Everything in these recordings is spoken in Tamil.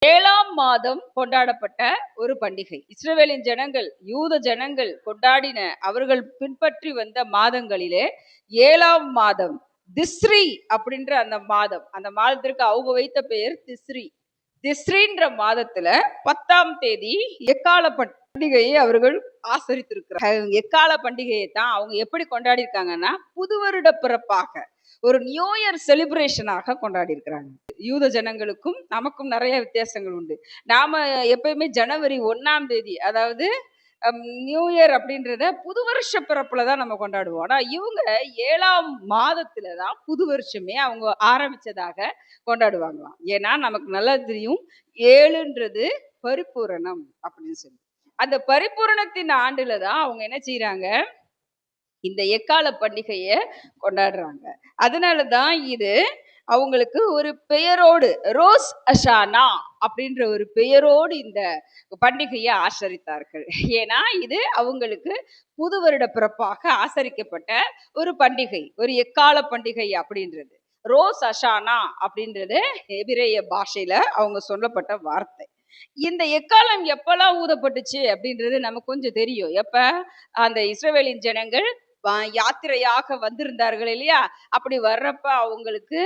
7ஆம் மாதம் கொண்டாடப்பட்ட ஒரு பண்டிகை. இஸ்ரவேலின் ஜனங்கள், யூத ஜனங்கள் கொண்டாடின, அவர்கள் பின்பற்றி வந்த மாதங்களிலே 7ஆம் மாதம் திஸ்ரி அப்படின்ற அந்த மாதம், அந்த மாதத்திற்கு அவங்க வைத்த பெயர் திஸ்ரி. திஸ்ரின்ற மாதத்துல 10ஆம் தேதி எக்கால பண்டிகையை அவர்கள் ஆசரித்திருக்கிறார். எக்கால பண்டிகையை தான் அவங்க எப்படி கொண்டாடி இருக்காங்கன்னா, புது வருட பிறப்பாக, ஒரு நியூ இயர் செலிப்ரேஷனாக கொண்டாடி இருக்கிறாங்க. யூத ஜனங்களுக்கும் நமக்கும் நிறைய வித்தியாசங்கள் உண்டு. நாம எப்பயுமே ஜனவரி 1ஆம் தேதி, அதாவது நியூ இயர் அப்படின்றத புது வருஷ பிறப்புல தான் நம்ம கொண்டாடுவோம். ஆனா இவங்க 7ஆம் மாதத்துல தான் புது வருஷமே அவங்க ஆரம்பிச்சதாக கொண்டாடுவாங்களாம். ஏன்னா நமக்கு நல்லா தெரியும், 7ன்றது பரிபூரணம் அப்படின்னு சொல்லி. அந்த பரிபூரணத்தின் ஆண்டுல தான் அவங்க என்ன செய்யறாங்க, இந்த எக்கால பண்டிகையை கொண்டாடுறாங்க. அதனாலதான் இது அவங்களுக்கு ஒரு பெயரோடு, ரோஸ் அஷானா அப்படின்ற ஒரு பெயரோடு இந்த பண்டிகையை ஆசரித்தார்கள். ஏன்னா இது அவங்களுக்கு புது வருட பிறப்பாக ஆசரிக்கப்பட்ட ஒரு பண்டிகை, ஒரு எக்கால பண்டிகை அப்படின்றது. ரோஸ் அஷானா அப்படின்றது எபிரேய பாஷையில அவங்க சொல்லப்பட்ட வார்த்தை. இந்த எக்காலம் எப்பெல்லாம் ஊதப்பட்டுச்சு அப்படின்றது நமக்கு கொஞ்சம் தெரியும். எப்ப அந்த இஸ்ரவேலின் ஜனங்கள் யாத்திரையாக வந்திருந்தார்கள் இல்லையா, அப்படி வர்றப்ப அவங்களுக்கு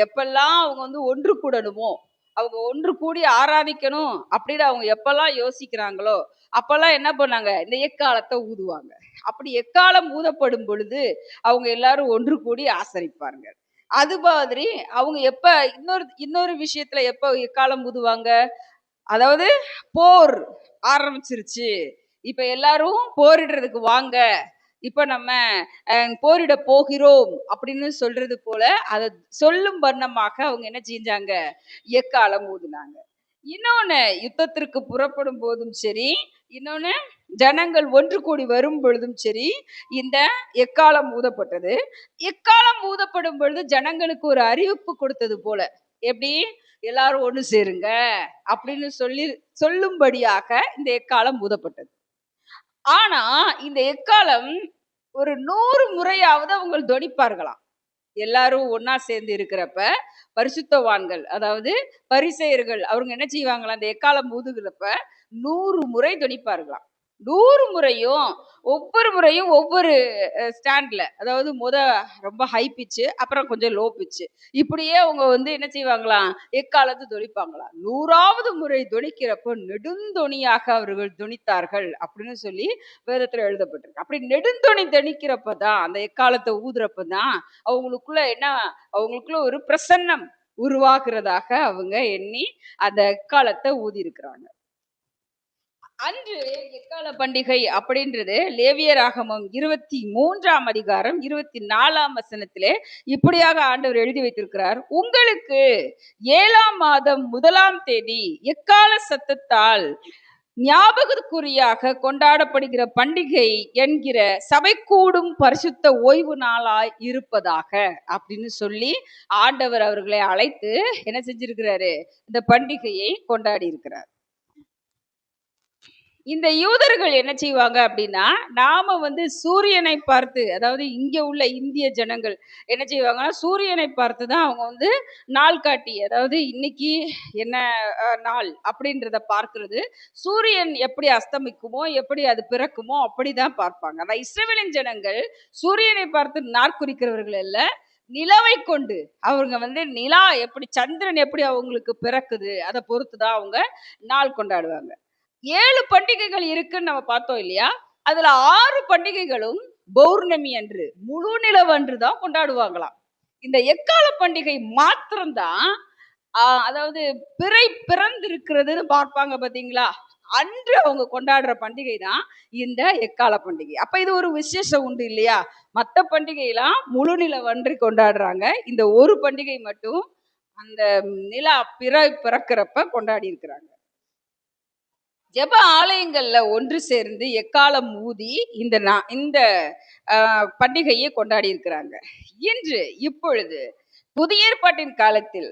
எப்பெல்லாம் அவங்க வந்து ஒன்று கூடணுமோ, அவங்க ஒன்று கூடி ஆராதிக்கணும் அப்படின்னு அவங்க எப்பெல்லாம் யோசிக்கிறாங்களோ, அப்பெல்லாம் என்ன பண்ணாங்க, இந்த எக்காலத்தை ஊதுவாங்க. அப்படி எக்காலம் ஊதப்படும் பொழுது அவங்க எல்லாரும் ஒன்று கூடி ஆசரிப்பாங்க. அது மாதிரி அவங்க எப்ப இன்னொரு விஷயத்துல எப்ப எக்காலம் ஊதுவாங்க, அதாவது போர் ஆரம்பிச்சிருச்சு, இப்ப எல்லாரும் போரிடுறதுக்கு வாங்க, இப்ப நம்ம போரிட போகிறோம் அப்படின்னு சொல்றது போல அதை சொல்லும் வண்ணமாக அவங்க என்ன செஞ்சாங்க, எக்காலம் ஊதுனாங்க. இன்னொன்னு, யுத்தத்திற்கு புறப்படும் போதும் சரி, இன்னொன்னு ஜனங்கள் ஒன்று கூடி வரும் பொழுதும் சரி, இந்த எக்காலம் ஊதப்பட்டது. எக்காலம் ஊதப்படும் பொழுது ஜனங்களுக்கு ஒரு அறிவிப்பு கொடுத்தது போல, எப்படி எல்லாரும் ஒன்று சேருங்க அப்படின்னு சொல்லும்படியாக இந்த எக்காலம் ஊதப்பட்டது. ஆனா இந்த எக்காலம் ஒரு 100 முறையாவது அவங்க தொனிப்பார்களாம். எல்லாரும் ஒன்னா சேர்ந்து இருக்கிறப்ப பரிசுத்தவான்கள், அதாவது பரிசேயர்கள், அவங்க என்ன செய்வாங்களா, அந்த எக்காலம் ஊதுகிறப்ப 100 முறை தொனிப்பார்களாம். 100 முறையும் ஒவ்வொரு முறையும் ஒவ்வொரு ஸ்டாண்ட்ல, அதாவது ரொம்ப ஹை பிச்சு, அப்புறம் கொஞ்சம் லோ பிச்சு, இப்படியே அவங்க வந்து என்ன செய்வாங்களாம், எக்காலத்து தொனிப்பாங்களாம். 100வது முறை தொனிக்கிறப்போ நெடுந்தொனியாக அவர்கள் தொனித்தார்கள் அப்படின்னு சொல்லி வேதத்துல எழுதப்பட்டிருக்கு. அப்படி நெடுந்தொனி தொனிக்கிறப்பதான், அந்த எக்காலத்தை ஊதுறப்பதான் அவங்களுக்குள்ள என்ன, அவங்களுக்குள்ள ஒரு பிரசன்னம் உருவாக்குறதாக அவங்க எண்ணி அந்த எக்காலத்தை ஊதி இருக்கிறாங்க. அன்று எக்கால பண்டிகை அப்படின்றது லேவியராகமம் 23ஆம் அதிகாரம் 24ஆம் வசனத்திலே இப்படியாக ஆண்டவர் எழுதி வைத்திருக்கிறார். உங்களுக்கு 7ஆம் மாதம் 1ஆம் தேதி எக்கால சத்தத்தால் ஞாபகத்துக்குரியாக கொண்டாடப்படுகிற பண்டிகை என்கிற சபை கூடும் பரிசுத்த ஓய்வு நாளாய் இருப்பதாக அப்படின்னு சொல்லி ஆண்டவர் அவர்களை அழைத்து என்ன செஞ்சிருக்கிறாரு, இந்த பண்டிகையை கொண்டாடி இருக்கிறார். இந்த யூதர்கள் என்ன செய்வாங்க அப்படின்னா, நாம வந்து சூரியனை பார்த்து, அதாவது இங்க உள்ள இந்திய ஜனங்கள் என்ன செய்வாங்கன்னா, சூரியனை பார்த்து தான் அவங்க வந்து நாள் காட்டி, அதாவது இன்னைக்கு என்ன நாள் அப்படின்றத பார்க்கிறது. சூரியன் எப்படி அஸ்தமிக்குமோ, எப்படி அது பிறக்குமோ அப்படிதான் பார்ப்பாங்க. ஆனா இஸ்ரவேலின் ஜனங்கள் சூரியனை பார்த்து நாட்குறிக்கிறவர்கள் அல்ல, நிலவை கொண்டு அவங்க வந்து நிலா எப்படி, சந்திரன் எப்படி அவங்களுக்கு பிறக்குது அதை பொறுத்துதான் அவங்க நாள் கொண்டாடுவாங்க. 7 பண்டிகைகள் இருக்குன்னு நம்ம பார்த்தோம் இல்லையா, அதுல 6 பண்டிகைகளும் பௌர்ணமி அன்று, முழு நிலவன்று தான் கொண்டாடுவாங்களாம். இந்த எக்கால பண்டிகை மாத்திரம்தான் அதாவது பிறை பிறந்திருக்கிறதுன்னு பார்ப்பாங்க பாத்தீங்களா, அன்று அவங்க கொண்டாடுற பண்டிகை தான் இந்த எக்கால பண்டிகை. அப்ப இது ஒரு விசேஷம் உண்டு இல்லையா. மற்ற பண்டிகையெல்லாம் முழு நிலவன்று கொண்டாடுறாங்க, இந்த ஒரு பண்டிகை மட்டும் அந்த நிலா பிறை பிறக்கிறப்ப கொண்டாடி இருக்கிறாங்க. ஜெப ஆலயங்கள்ல ஒன்று சேர்ந்து எக்காலம் ஊதி இந்த பண்டிகையை கொண்டாடி இருக்கிறாங்க. இன்று இப்பொழுது புதிய ஏற்பாட்டின் காலத்தில்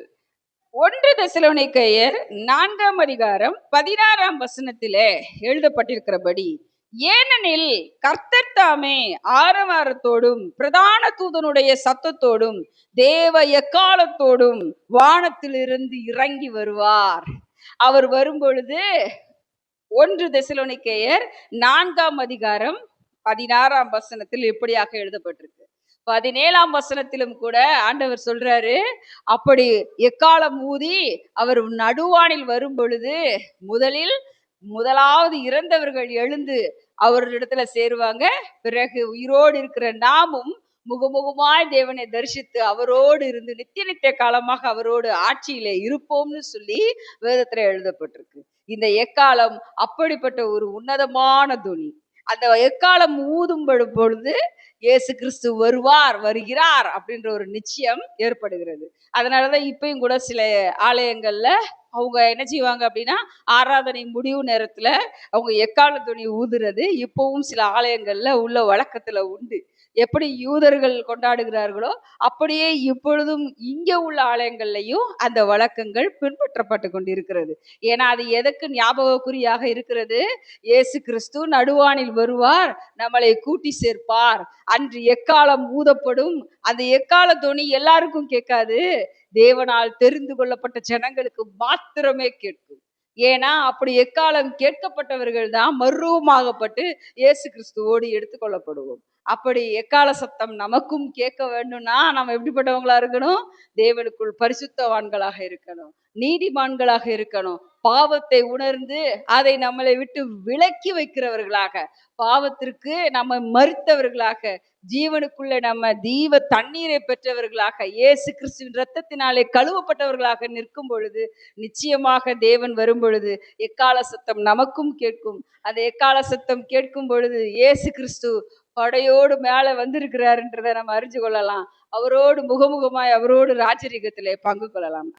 1 தெசலோனிக்கேயர் 4ஆம் அதிகாரம் 16ஆம் வசனத்திலே எழுதப்பட்டிருக்கிறபடி, ஏனெனில் கர்த்தர் தாமே ஆரவாரத்தோடும் பிரதான தூதனுடைய சத்தத்தோடும் தேவ எக்காலத்தோடும் வானத்திலிருந்து இறங்கி வருவார். அவர் வரும்பொழுது 1 தெசலோனிக்கேயர் 4ஆம் அதிகாரம் 16ஆம் வசனத்தில் இப்படியாக எழுதப்பட்டிருக்கு. 17ஆம் வசனத்திலும் கூட ஆண்டவர் சொல்றாரு, அப்படி எக்காளம் ஊதி அவர் நடுவானில் வரும் பொழுது முதலாவது இறந்தவர்கள் எழுந்து அவரிடத்துல சேருவாங்க. பிறகு உயிரோடு இருக்கிற நாமும் முகமுகமாய் தேவனை தரிசித்து அவரோடு இருந்து நித்திய நித்திய காலமாக அவரோடு ஆட்சியிலே இருப்போம்னு சொல்லி வேதத்துல எழுதப்பட்டிருக்கு. இந்த எக்காலம் அப்படிப்பட்ட ஒரு உன்னதமான துணி. அந்த எக்காலம் ஊதும் பொழுது இயேசு கிறிஸ்து வருகிறார் அப்படின்ற ஒரு நிச்சயம் ஏற்படுகிறது. அதனாலதான் இப்பயும் கூட சில ஆலயங்கள்ல அவங்க என்ன செய்வாங்க அப்படின்னா, ஆராதனை முடிவு நேரத்துல அவங்க எக்கால துணி ஊதுறது இப்பவும் சில ஆலயங்கள்ல உள்ள வழக்கத்துல உண்டு. எப்படி யூதர்கள் கொண்டாடுகிறார்களோ அப்படியே இப்பொழுதும் இங்க உள்ள ஆலயங்கள்லையும் அந்த வழக்கங்கள் பின்பற்றப்பட்டு கொண்டிருக்கிறது. ஏன்னா அது எதற்கு ஞாபகக்குறியாக இருக்கிறது? இயேசு கிறிஸ்து நடுவானில் வருவார், நம்மளை கூட்டி சேர்ப்பார், அன்று எக்காலம் ஊதப்படும். அந்த எக்கால துணி எல்லாருக்கும் கேட்காது, தேவனால் தெரிந்து கொள்ளப்பட்ட ஜனங்களுக்கு மாத்திரமே கேட்கும். ஏன்னா அப்படி எக்காலம் கேட்கப்பட்டவர்கள் தான் மறுரூபமாகப்பட்டு இயேசு கிறிஸ்துவோடு எடுத்துக்கொள்ளப்படுவோம். அப்படி எக்கால சத்தம் நமக்கும் கேட்க வேண்டும்னா நம்ம எப்படிப்பட்டவங்களா இருக்கணும்? தேவனுக்குள் பரிசுத்தவான்களாக இருக்கணும், நீதிமான்களாக இருக்கணும், பாவத்தை உணர்ந்து அதை நம்மளை விட்டு விலக்கி வைக்கிறவர்களாக, பாவத்திற்கு நம்ம மறித்தவர்களாக, ஜீவனுக்குள்ள நம்ம தீவ தண்ணீரை பெற்றவர்களாக, இயேசு கிறிஸ்துவின் இரத்தத்தினாலே கழுவப்பட்டவர்களாக நிற்கும் பொழுது நிச்சயமாக தேவன் வரும் பொழுது எக்கால சத்தம் நமக்கும் கேட்கும். அந்த எக்கால சத்தம் கேட்கும் பொழுது இயேசு கிறிஸ்து படையோடு மேல வந்திருக்கிறாருன்றதை நம்ம அறிஞ்சு கொள்ளலாம். அவரோடு முகமுகமாய் அவரோடு ராஜரீகத்திலே பங்கு கொள்ளலாம்.